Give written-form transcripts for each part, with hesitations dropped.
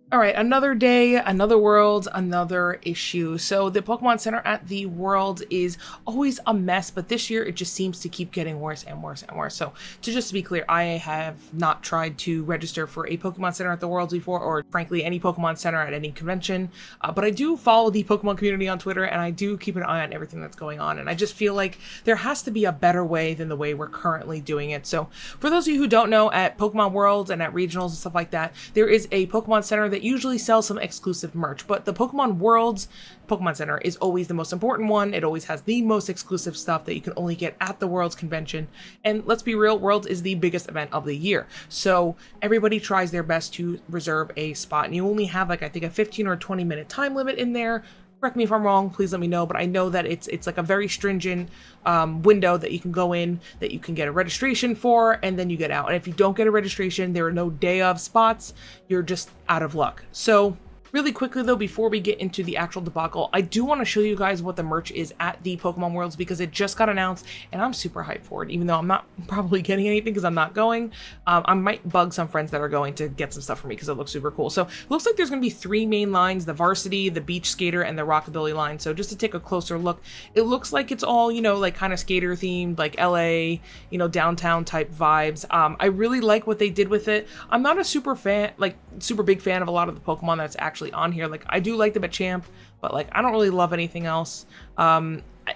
All right, another day, another world, another issue. So the Pokemon Center at the World is always a mess, but this year it just seems to keep getting worse and worse and worse. So just to be clear, I have not tried to register for a Pokemon Center at the World before, or frankly, any Pokemon Center at any convention. But I do follow the Pokemon community on Twitter, and I do keep an eye on everything that's going on. And I just feel like there has to be a better way than the way we're currently doing it. So for those of you who don't know, at Pokemon World and at regionals and stuff like that, there is a Pokemon Center that usually sells some exclusive merch, but the Pokemon World's Pokemon Center is always the most important one. It always has the most exclusive stuff that you can only get at the World's convention. And let's be real, Worlds is the biggest event of the year. So everybody tries their best to reserve a spot. And you only have like, I think a 15 or 20-minute time limit in there. Correct me if I'm wrong, please let me know, but I know that it's like a very stringent window that you can go in, that you can get a registration for, and then you get out. And if you don't get a registration, there are no day of spots, you're just out of luck. So really quickly though, before we get into the actual debacle, I do want to show you guys what the merch is at the Pokemon Worlds because it just got announced and I'm super hyped for it, even though I'm not probably getting anything because I'm not going. I might bug some friends that are going to get some stuff for me because it looks super cool. So it looks like there's going to be three main lines: the Varsity, the Beach Skater, and the Rockabilly line. So just to take a closer look, it looks like it's all, you know, like kind of skater themed, like LA, you know, downtown type vibes. I really like what they did with it. I'm not a super big fan of a lot of the Pokemon that's actually on here. Like, I do like the Machamp, but like I don't really love anything else.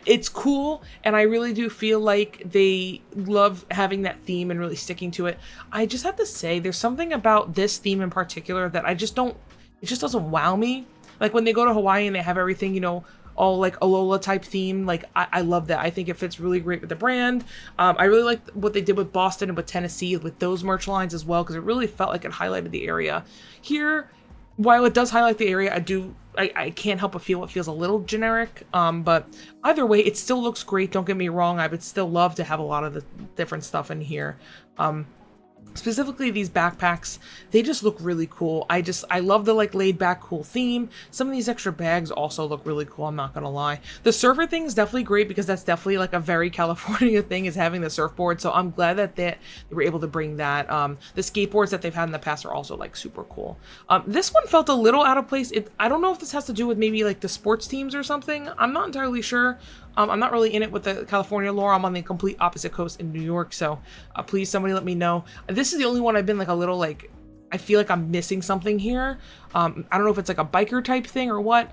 It's cool, and I really do feel like they love having that theme and really sticking to it. I just have to say, there's something about this theme in particular that I just don't, it just doesn't wow me. Like when they go to Hawaii and they have everything, you know, all like Alola type theme, like I love that. I think it fits really great with the brand. I really like what they did with Boston and with Tennessee with those merch lines as well, because it really felt like it highlighted the area. Here, while it does highlight the area, I can't help but feel it feels a little generic. But either way, it still looks great. Don't get me wrong. I would still love to have a lot of the different stuff in here. Specifically these backpacks, they just look really cool. I love the like laid back cool theme. Some of these extra bags also look really cool, I'm not gonna lie. The surfer thing is definitely great because that's definitely like a very California thing, is having the surfboard. So I'm glad that they were able to bring that. The skateboards that they've had in the past are also like super cool. This one felt a little out of place. I don't know if this has to do with maybe like the sports teams or something. I'm not entirely sure. I'm not really in it with the California lore. I'm on the complete opposite coast in New York, so please somebody let me know. This is the only one I've been like a little like, I feel like I'm missing something here. I don't know if it's like a biker type thing or what.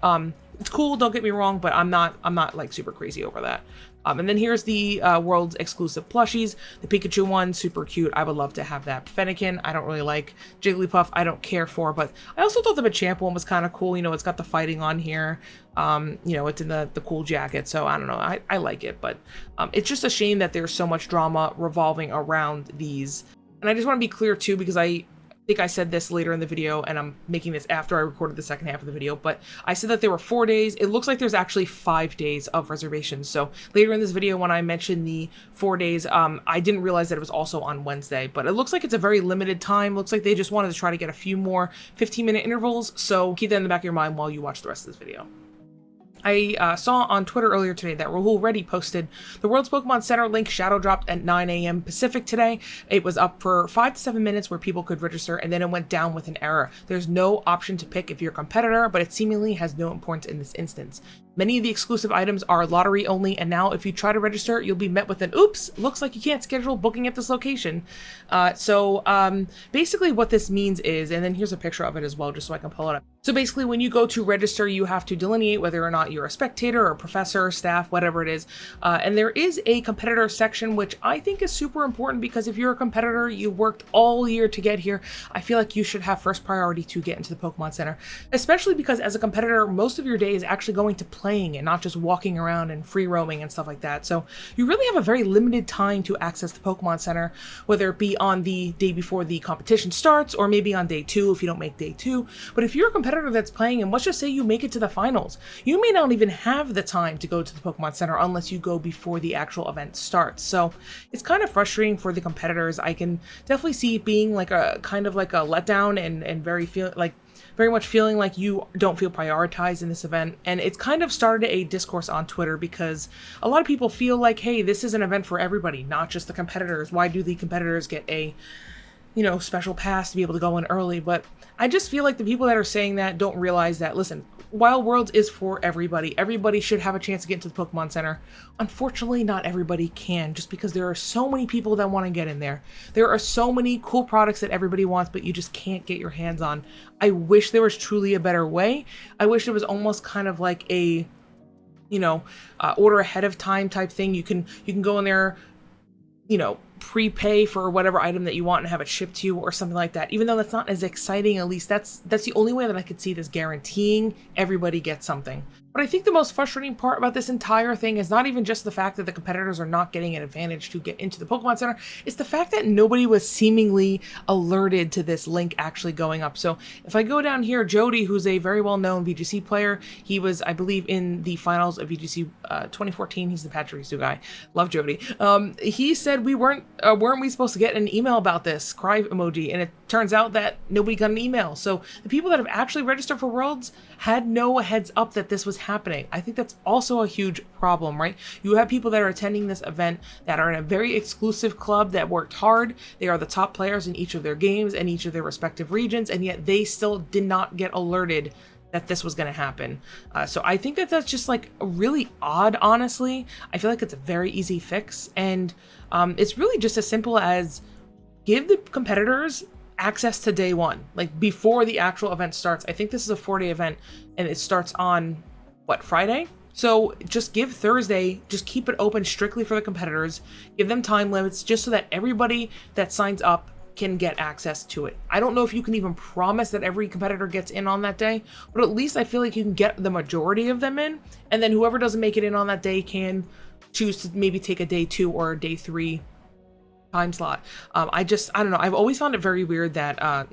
It's cool, don't get me wrong, but I'm not like super crazy over that. And then here's the world's exclusive plushies. The Pikachu one, super cute. I would love to have that. Fennekin, I don't really like. Jigglypuff, I don't care for, but I also thought the Machamp one was kind of cool. You know, it's got the fighting on here. You know, it's in the cool jacket, so I don't know. I like it, but it's just a shame that there's so much drama revolving around these. And I just want to be clear too, because I think I said this later in the video, and I'm making this after I recorded the second half of the video, but I said that there were 4 days. It looks like there's actually 5 days of reservations. So later in this video, when I mentioned the 4 days, I didn't realize that it was also on Wednesday, but it looks like it's a very limited time. Looks like they just wanted to try to get a few more 15-minute intervals. So keep that in the back of your mind while you watch the rest of this video. I saw on Twitter earlier today that Rahul Reddy posted the World's Pokemon Center link shadow dropped at 9 a.m. Pacific today. It was up for 5 to 7 minutes where people could register, and then it went down with an error. There's no option to pick if you're a competitor, but it seemingly has no importance in this instance. Many of the exclusive items are lottery only, and now if you try to register, you'll be met with an oops, looks like you can't schedule booking at this location. Basically what this means is, and then here's a picture of it as well, just so I can pull it up. So basically when you go to register, you have to delineate whether or not you're a spectator or a professor, staff, whatever it is. And there is a competitor section, which I think is super important because if you're a competitor, you worked all year to get here. I feel like you should have first priority to get into the Pokemon Center, especially because as a competitor, most of your day is actually going to playing and not just walking around and free roaming and stuff like that. So you really have a very limited time to access the Pokemon Center, whether it be on the day before the competition starts or maybe on day 2 if you don't make day 2. But if you're a competitor that's playing, and let's just say you make it to the finals, you may not even have the time to go to the Pokemon Center unless you go before the actual event starts. So it's kind of frustrating for the competitors. I can definitely see it being like a kind of like a letdown and very much feeling like you don't feel prioritized in this event. And it's kind of started a discourse on Twitter because a lot of people feel like, hey, this is an event for everybody, not just the competitors. Why do the competitors get a special pass to be able to go in early. But I just feel like the people that are saying that don't realize that, listen, Wild Worlds is for everybody. Everybody should have a chance to get into the Pokemon Center. Unfortunately, not everybody can, just because there are so many people that want to get in there. There are so many cool products that everybody wants, but you just can't get your hands on. I wish there was truly a better way. I wish it was almost kind of like a, order ahead of time type thing. You can go in there, prepay for whatever item that you want and have it shipped to you or something like that. Even though that's not as exciting, at least that's the only way that I could see this guaranteeing everybody gets something. But I think the most frustrating part about this entire thing is not even just the fact that the competitors are not getting an advantage to get into the Pokemon Center. It's the fact that nobody was seemingly alerted to this link actually going up. So if I go down here, Jody, who's a very well-known VGC player, he was, I believe, in the finals of VGC 2014. He's the Pachirisu guy. Love Jody. He said weren't we supposed to get an email about this? Cry emoji. And it turns out that nobody got an email. So the people that have actually registered for Worlds had no heads up that this was happening. I think that's also a huge problem, right? You have people that are attending this event that are in a very exclusive club that worked hard. They are the top players in each of their games and each of their respective regions, and yet they still did not get alerted that this was going to happen. So I think that that's just like really odd, honestly. I feel like it's a very easy fix, and it's really just as simple as give the competitors access to day one, like before the actual event starts. I think this is a 4-day event and it starts on Friday? So just give Thursday, just keep it open strictly for the competitors, give them time limits just so that everybody that signs up can get access to it. I don't know if you can even promise that every competitor gets in on that day, but at least I feel like you can get the majority of them in, and then whoever doesn't make it in on that day can choose to maybe take a day 2 or a day 3 time slot. I don't know. I've always found it very weird that,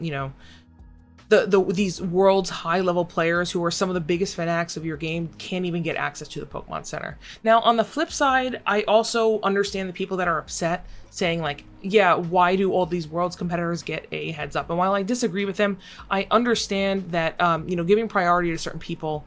these world's high-level players who are some of the biggest fanatics of your game can't even get access to the Pokemon Center. Now, on the flip side, I also understand the people that are upset, saying like, yeah, why do all these world's competitors get a heads up? And while I disagree with them, I understand that, giving priority to certain people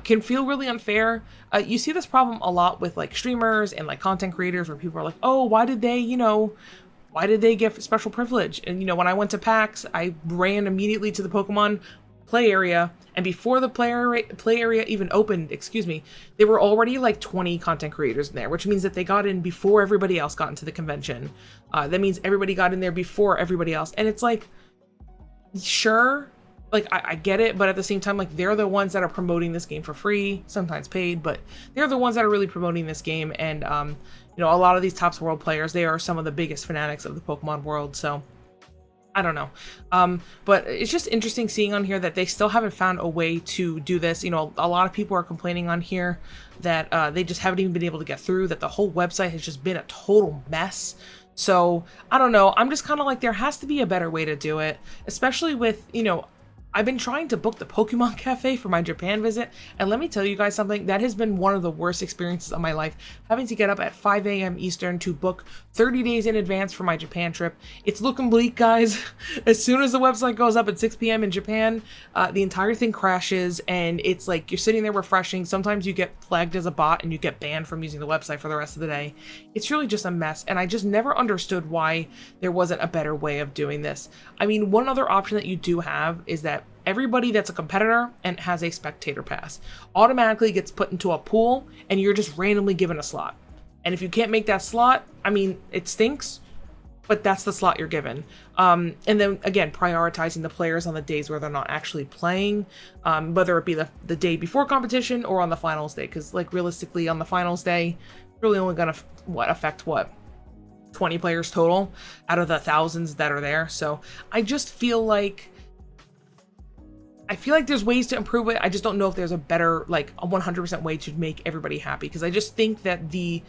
can feel really unfair. You see this problem a lot with like streamers and like content creators where people are like, oh, why did they get special privilege? And, when I went to PAX, I ran immediately to the Pokemon play area, and before the play area even opened, there were already like 20 content creators in there, which means that they got in before everybody else got into the convention. That means everybody got in there before everybody else. And it's like, sure, like I get it, but at the same time, like they're the ones that are promoting this game for free, sometimes paid, but they're the ones that are really promoting this game. And a lot of these top world players, they are some of the biggest fanatics of the Pokemon world. So I don't know. But it's just interesting seeing on here that they still haven't found a way to do this. A lot of people are complaining on here that they just haven't even been able to get through, that the whole website has just been a total mess. So I don't know. I'm just kind of like, there has to be a better way to do it, especially with, I've been trying to book the Pokemon Cafe for my Japan visit, and let me tell you guys something, that has been one of the worst experiences of my life, having to get up at 5 a.m. Eastern to book 30 days in advance for my Japan trip. It's looking bleak, guys. As soon as the website goes up at 6 p.m. in Japan, the entire thing crashes, and it's like you're sitting there refreshing. Sometimes you get flagged as a bot and you get banned from using the website for the rest of the day. It's really just a mess, and I just never understood why there wasn't a better way of doing this. I mean, one other option that you do have is that everybody that's a competitor and has a spectator pass automatically gets put into a pool, and you're just randomly given a slot. And if you can't make that slot, I mean, it stinks, but that's the slot you're given. And then again, prioritizing the players on the days where they're not actually playing, whether it be the day before competition or on the finals day, because like realistically on the finals day, really only gonna affect 20 players total out of the thousands that are there. So I just feel like there's ways to improve it. I just don't know if there's a better, like a 100% way to make everybody happy, because I just think that the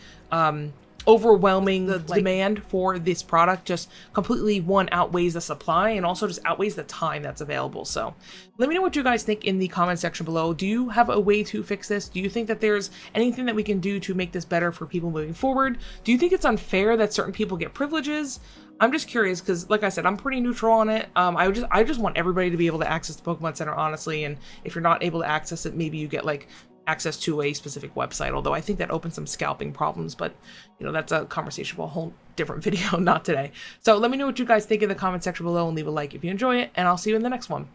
overwhelming demand for this product just completely, one, outweighs the supply, and also just outweighs the time that's available. So let me know what you guys think in the comment section below. Do you have a way to fix this? Do you think that there's anything that we can do to make this better for people moving forward? Do you think it's unfair that certain people get privileges? I'm just curious, because like I said, I'm pretty neutral on it. I just want everybody to be able to access the Pokemon Center, honestly, and if you're not able to access it, maybe you get like access to a specific website, although I think that opens some scalping problems, but that's a conversation for a whole different video, not today. So let me know what you guys think in the comment section below and leave a like if you enjoy it, and I'll see you in the next one.